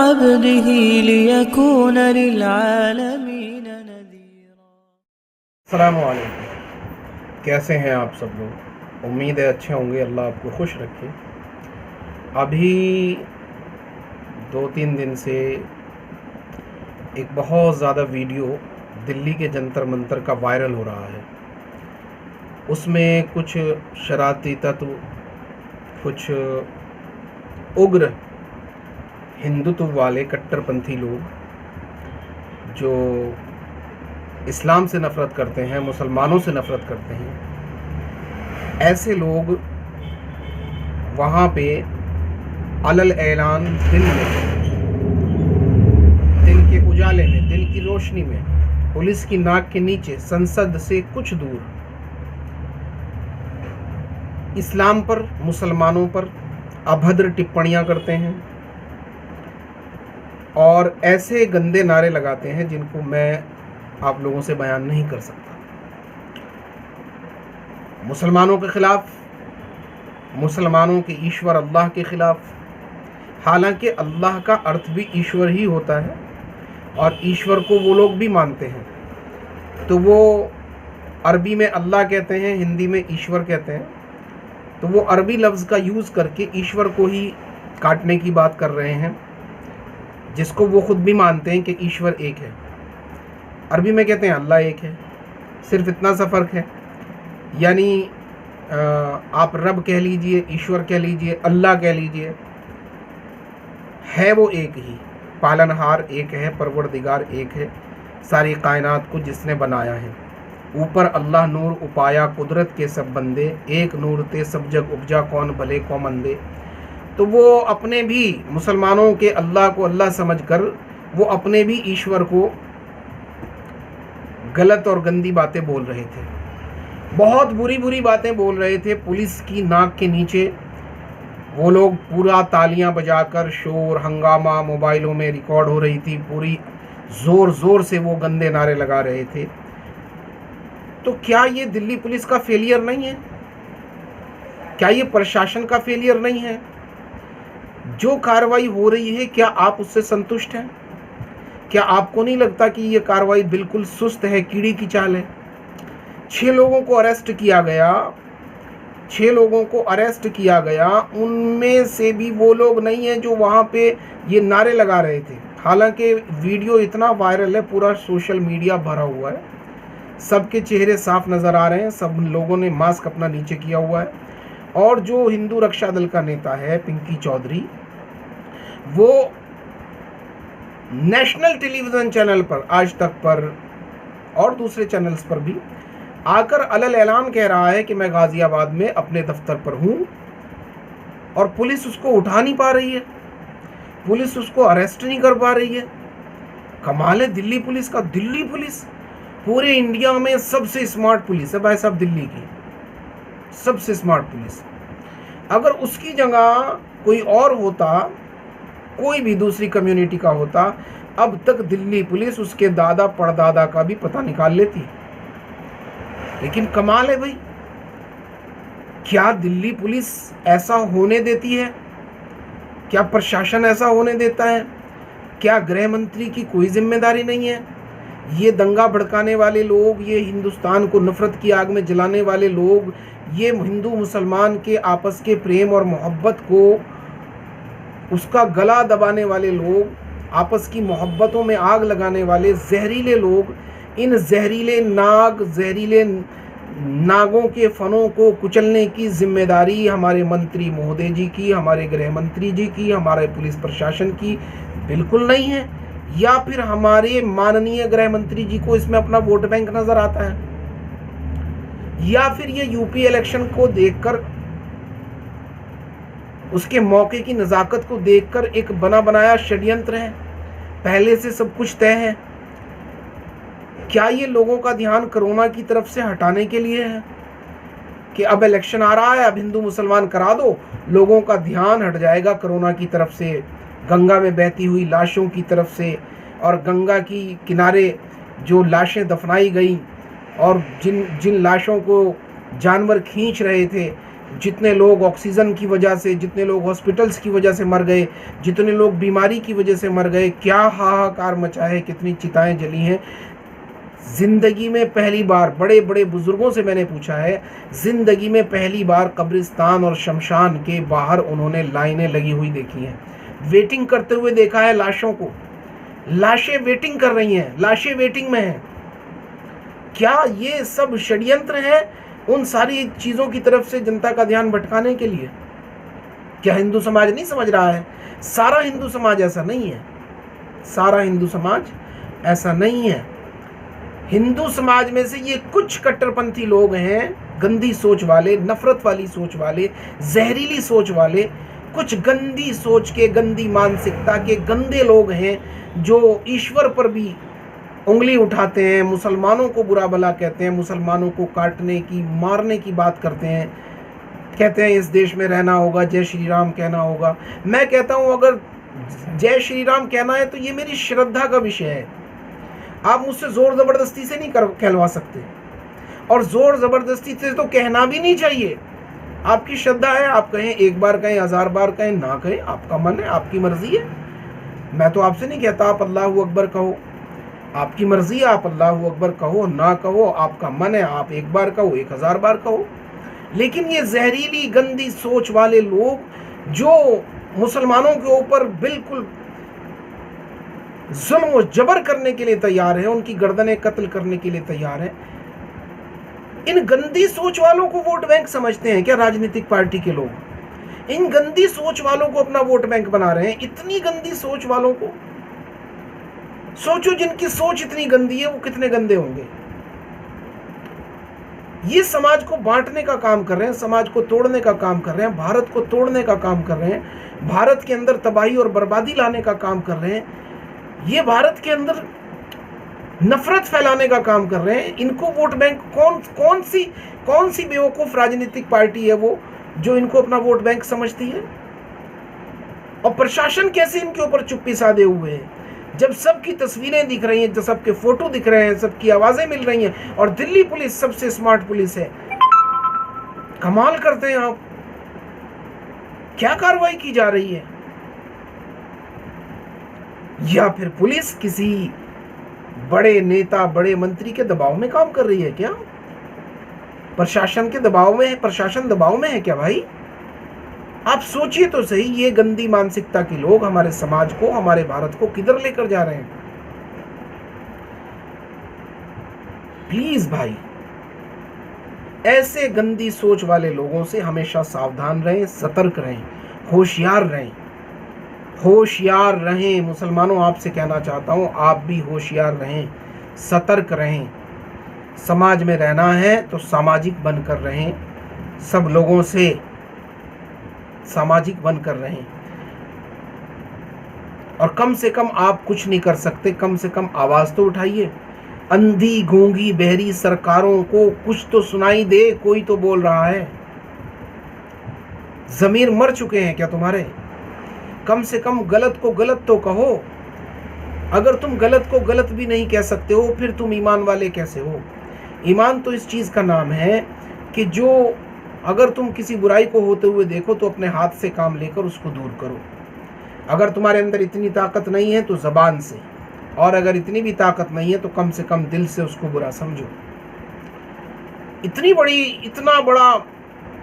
अब्दिही लियकून लिलआलमीन नज़ीरा। अस्सलामु अलैकुम, कैसे हैं आप सब लोग? उम्मीद है अच्छे होंगे। अल्लाह आपको खुश रखे। अभी 2-3 दिन से एक बहुत ज़्यादा वीडियो दिल्ली के जंतर मंतर का वायरल हो रहा है। उसमें कुछ शरारती तत्व, कुछ उग्र हिंदुत्व वाले कट्टरपंथी लोग जो इस्लाम से नफ़रत करते हैं, मुसलमानों से नफ़रत करते हैं, ऐसे लोग वहाँ पे अलल ऐलान दिन के उजाले में, दिन की रोशनी में, पुलिस की नाक के नीचे, संसद से कुछ दूर इस्लाम पर, मुसलमानों पर अभद्र टिप्पणियां करते हैं और ऐसे गंदे नारे लगाते हैं जिनको मैं आप लोगों से बयान नहीं कर सकता। मुसलमानों के खिलाफ, मुसलमानों के ईश्वर अल्लाह के खिलाफ। हालांकि अल्लाह का अर्थ भी ईश्वर ही होता है और ईश्वर को वो लोग भी मानते हैं। तो वो अरबी में अल्लाह कहते हैं, हिंदी में ईश्वर कहते हैं। तो वो अरबी लफ्ज़ का यूज़ करके ईश्वर को ही काटने की बात कर रहे हैं, जिसको वो ख़ुद भी मानते हैं कि ईश्वर एक है। अरबी में कहते हैं अल्लाह एक है, सिर्फ इतना सा फ़र्क है। यानी आप रब कह लीजिए, ईश्वर कह लीजिए, अल्लाह कह लीजिए, है वो एक ही। पालनहार एक है, परवरदिगार एक है, सारी कायनात को जिसने बनाया है। ऊपर अल्लाह नूर उपाया, कुदरत के सब बंदे, एक नूर ते सब जग उपजा, कौन भले कौन मंदे। तो वो अपने भी, मुसलमानों के अल्लाह को अल्लाह समझकर वो अपने भी ईश्वर को गलत और गंदी बातें बोल रहे थे, बहुत बुरी बुरी बातें बोल रहे थे। पुलिस की नाक के नीचे वो लोग पूरा तालियां बजाकर, शोर हंगामा मोबाइलों में रिकॉर्ड हो रही थी, पूरी ज़ोर ज़ोर से वो गंदे नारे लगा रहे थे। तो क्या ये दिल्ली पुलिस का फेलियर नहीं है? क्या ये प्रशासन का फेलियर नहीं है? जो कार्रवाई हो रही है, क्या आप उससे संतुष्ट हैं? क्या आपको नहीं लगता कि ये कार्रवाई बिल्कुल सुस्त है, कीड़ी की चाल है? 6 लोगों को अरेस्ट किया गया, 6 लोगों को अरेस्ट किया गया। उनमें से भी वो लोग नहीं हैं जो वहाँ पे ये नारे लगा रहे थे। हालांकि वीडियो इतना वायरल है, पूरा सोशल मीडिया भरा हुआ है, सबके चेहरे साफ नज़र आ रहे हैं, सब लोगों ने मास्क अपना नीचे किया हुआ है। और जो हिंदू रक्षा दल का नेता है पिंकी चौधरी, वो नेशनल टेलीविज़न चैनल पर, आज तक पर और दूसरे चैनल्स पर भी आकर अलल ऐलान कह रहा है कि मैं गाज़ियाबाद में अपने दफ्तर पर हूँ और पुलिस उसको उठा नहीं पा रही है, पुलिस उसको अरेस्ट नहीं कर पा रही है। कमाल है दिल्ली पुलिस का। दिल्ली पुलिस पूरे इंडिया में सबसे स्मार्ट पुलिस है भाई साहब, दिल्ली की सबसे स्मार्ट पुलिस। अगर उसकी जगह कोई और होता, कोई भी दूसरी कम्युनिटी का होता, अब तक दिल्ली पुलिस उसके दादा परदादा का भी पता निकाल लेती। लेकिन कमाल है भाई, क्या दिल्ली पुलिस ऐसा होने देती है? क्या प्रशासन ऐसा होने देता है? क्या गृह मंत्री की कोई जिम्मेदारी नहीं है? ये दंगा भड़काने वाले लोग, ये हिंदुस्तान को नफ़रत की आग में जलाने वाले लोग, ये हिंदू मुसलमान के आपस के प्रेम और मोहब्बत को, उसका गला दबाने वाले लोग, आपस की मोहब्बतों में आग लगाने वाले जहरीले लोग, इन जहरीले नागों के फनों को कुचलने की जिम्मेदारी हमारे मंत्री महोदय जी की, हमारे गृह मंत्री जी की, हमारे पुलिस प्रशासन की बिल्कुल नहीं है। या फिर हमारे माननीय गृह मंत्री जी को इसमें अपना वोट बैंक नजर आता है? या फिर ये यूपी इलेक्शन को देखकर, उसके मौके की नज़ाकत को देखकर एक बना बनाया षड्यंत्र है, पहले से सब कुछ तय है? क्या ये लोगों का ध्यान कोरोना की तरफ से हटाने के लिए है कि अब इलेक्शन आ रहा है, अब हिंदू मुसलमान करा दो, लोगों का ध्यान हट जाएगा कोरोना की तरफ से, गंगा में बहती हुई लाशों की तरफ से, और गंगा की किनारे जो लाशें दफनाई गई और जिन लाशों को जानवर खींच रहे थे, जितने लोग ऑक्सीजन की वजह से, जितने लोग हॉस्पिटल्स की वजह से मर गए, जितने लोग बीमारी की वजह से मर गए, क्या हाहाकार मचा है, कितनी चिताएं जली हैं। जिंदगी में पहली बार, बड़े बड़े बुजुर्गों से मैंने पूछा है, जिंदगी में पहली बार कब्रिस्तान और शमशान के बाहर उन्होंने लाइनें लगी हुई देखी हैं, वेटिंग करते हुए देखा है लाशों को। लाशें वेटिंग कर रही हैं, लाशें वेटिंग में हैं। क्या ये सब षड्यंत्र है उन सारी चीज़ों की तरफ से जनता का ध्यान भटकाने के लिए? क्या हिंदू समाज नहीं समझ रहा है? सारा हिंदू समाज ऐसा नहीं है, सारा हिंदू समाज ऐसा नहीं है। हिंदू समाज में से ये कुछ कट्टरपंथी लोग हैं, गंदी सोच वाले, नफरत वाली सोच वाले, जहरीली सोच वाले, कुछ गंदी सोच के, गंदी मानसिकता के गंदे लोग हैं जो ईश्वर पर भी उंगली उठाते हैं, मुसलमानों को बुरा भला कहते हैं, मुसलमानों को काटने की, मारने की बात करते हैं, कहते हैं इस देश में रहना होगा, जय श्री राम कहना होगा। मैं कहता हूं अगर जय श्री राम कहना है तो ये मेरी श्रद्धा का विषय है। आप मुझसे जोर जबरदस्ती से नहीं कहलवा सकते, और जोर जबरदस्ती से तो कहना भी नहीं चाहिए। आपकी श्रद्धा है, आप कहें, एक बार कहें, 1000 बार कहें, ना कहें, आपका मन है, आपकी मर्जी है। मैं तो आपसे नहीं कहता आप अल्लाहू अकबर कहो, आपकी मर्जी है, आप अल्लाहू अकबर कहो, ना कहो, आपका मन है, आप एक बार कहो, 1000 बार कहो। लेकिन ये जहरीली गंदी सोच वाले लोग जो मुसलमानों के ऊपर बिल्कुल जुल्म और जबर करने के लिए तैयार हैं, उनकी गर्दनें कत्ल करने के लिए तैयार हैं, इन गंदी सोच वालों को वोट बैंक समझते हैं क्या राजनीतिक पार्टी के लोग? इन गंदी सोच वालों को अपना वोट बैंक बना रहे हैं। इतनी गंदी सोच वालों को सोचो, जिनकी सोच इतनी गंदी है वो कितने गंदे होंगे। ये समाज को बांटने का काम कर रहे हैं, समाज को तोड़ने का काम कर रहे हैं, भारत को तोड़ने का काम कर रहे हैं, भारत के अंदर तबाही और बर्बादी लाने का काम कर रहे हैं, ये भारत के अंदर नफरत फैलाने का काम कर रहे हैं। इनको वोट बैंक कौन सी बेवकूफ राजनीतिक पार्टी है वो जो इनको अपना वोट बैंक समझती है? और प्रशासन कैसे इनके ऊपर चुप्पी साधे हुए है जब सबकी तस्वीरें दिख रही हैं, जब सबके फोटो दिख रहे हैं, सबकी आवाजें मिल रही हैं, और दिल्ली पुलिस सबसे स्मार्ट पुलिस है। कमाल करते हैं आप। क्या कार्रवाई की जा रही है? या फिर पुलिस किसी बड़े नेता, बड़े मंत्री के दबाव में काम कर रही है क्या? प्रशासन के दबाव में है, प्रशासन दबाव में है क्या भाई? आप सोचिए तो सही, ये गंदी मानसिकता के लोग हमारे समाज को, हमारे भारत को किधर लेकर जा रहे हैं। प्लीज भाई, ऐसे गंदी सोच वाले लोगों से हमेशा सावधान रहें, सतर्क रहें, होशियार रहें, होशियार रहें। मुसलमानों, आपसे कहना चाहता हूं, आप भी होशियार रहें, सतर्क रहें। समाज में रहना है तो सामाजिक बनकर रहें, सब लोगों से सामाजिक बनकर रहें। और कम से कम आप कुछ नहीं कर सकते, कम से कम आवाज तो उठाइए। अंधी गूंगी बहरी सरकारों को कुछ तो सुनाई दे, कोई तो बोल रहा है। जमीर मर चुके हैं क्या तुम्हारे? कम से कम गलत को गलत तो कहो। अगर तुम गलत को गलत भी नहीं कह सकते हो, फिर तुम ईमान वाले कैसे हो? ईमान तो इस चीज का नाम है कि जो अगर तुम किसी बुराई को होते हुए देखो तो अपने हाथ से काम लेकर उसको दूर करो। अगर तुम्हारे अंदर इतनी ताकत नहीं है तो जबान से, और अगर इतनी भी ताकत नहीं है तो कम से कम दिल से उसको बुरा समझो। इतना बड़ा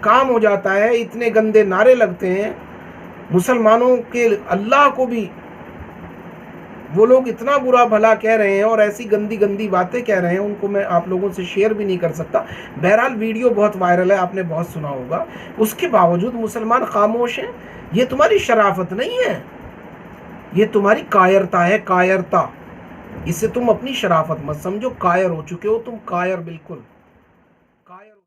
काम हो जाता है, इतने गंदे नारे लगते हैं मुसलमानों के, अल्लाह को भी वो लोग इतना बुरा भला कह रहे हैं और ऐसी गंदी गंदी बातें कह रहे हैं, उनको मैं आप लोगों से शेयर भी नहीं कर सकता। बहरहाल वीडियो बहुत वायरल है, आपने बहुत सुना होगा। उसके बावजूद मुसलमान खामोश हैं। ये तुम्हारी शराफत नहीं है, ये तुम्हारी कायरता है, कायरता। इसे तुम अपनी शराफत मत समझो, कायर हो चुके हो तुम, कायर बिल्कुल।